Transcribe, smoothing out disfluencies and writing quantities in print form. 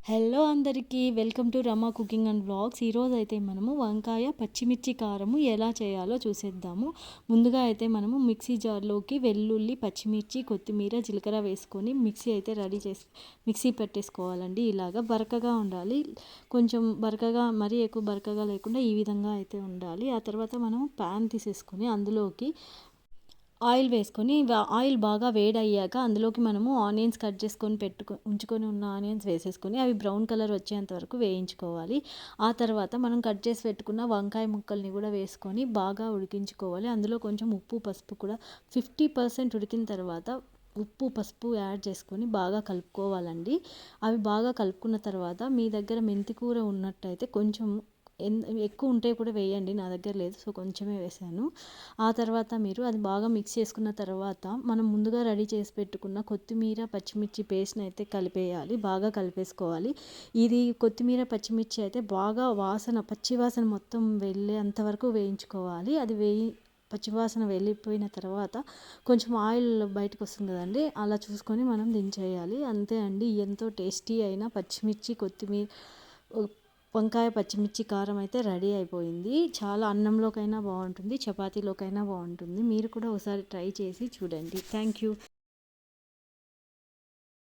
Hello అందరికీ welcome to Rama cooking and vlogs. ఈరోజు అయితే మనము వంకాయ పచ్చిమిర్చి కారము ఎలా చేయాలో చూసేద్దాము. ముందుగా అయితే మనము మిక్సీ జార్లోకి వెల్లుల్లి, పచ్చిమిర్చి, కొత్తిమీర, జీలకర్ర వేసుకొని మిక్సీ పెట్టేసుకోవాలండి. ఇలాగా బరకగా ఉండాలి. కొంచెం బరకగా, మరీ ఎక్కువ బరకగా లేకుండా ఈ విధంగా అయితే ఉండాలి. ఆ తర్వాత మనం ప్యాన్ తీసేసుకొని అందులోకి ఆయిల్ వేసుకొని ఆయిల్ బాగా వేడయ్యాక అందులోకి మనము ఆనియన్స్ కట్ చేసుకొని ఉంచుకొని ఉన్న ఆనియన్స్ వేసేసుకొని అవి బ్రౌన్ కలర్ వచ్చేంత వరకు వేయించుకోవాలి. ఆ తర్వాత మనం కట్ చేసి పెట్టుకున్న వంకాయ ముక్కల్ని కూడా వేసుకొని బాగా ఉడికించుకోవాలి. అందులో కొంచెం ఉప్పు, పసుపు కూడా 50% ఉడికిన తర్వాత ఉప్పు, పసుపు యాడ్ చేసుకొని బాగా కలుపుకోవాలండి. అవి బాగా కలుపుకున్న తర్వాత మీ దగ్గర మెంతి కూర ఉన్నట్టయితే కొంచెం ఎక్కువ ఉంటే కూడా వేయండి. నా దగ్గర లేదు, సో కొంచెమే వేసాను. ఆ తర్వాత మీరు అది బాగా మిక్స్ చేసుకున్న తర్వాత మనం ముందుగా రెడీ చేసి పెట్టుకున్న కొత్తిమీర, పచ్చిమిర్చి పేస్ట్ని అయితే కలిపేయాలి. బాగా కలిపేసుకోవాలి. ఇది కొత్తిమీర, పచ్చిమిర్చి అయితే బాగా పచ్చి వాసన మొత్తం వెళ్ళే అంతవరకు వేయించుకోవాలి. అది పచ్చివాసన వెళ్ళిపోయిన తర్వాత కొంచెం ఆయిల్ బయటకు వస్తుంది కదండి, అలా చూసుకొని మనం దించేయాలి. అంతే అండి, ఎంతో టేస్టీ అయిన పచ్చిమిర్చి, కొత్తిమీర, వంకాయ పచ్చిమిర్చి కారం అయితే రెడీ అయిపోయింది. చాలా అన్నంలోకైనా బాగుంటుంది, చపాతీలోకైనా బాగుంటుంది. మీరు కూడా ఒకసారి ట్రై చేసి చూడండి. Thank you.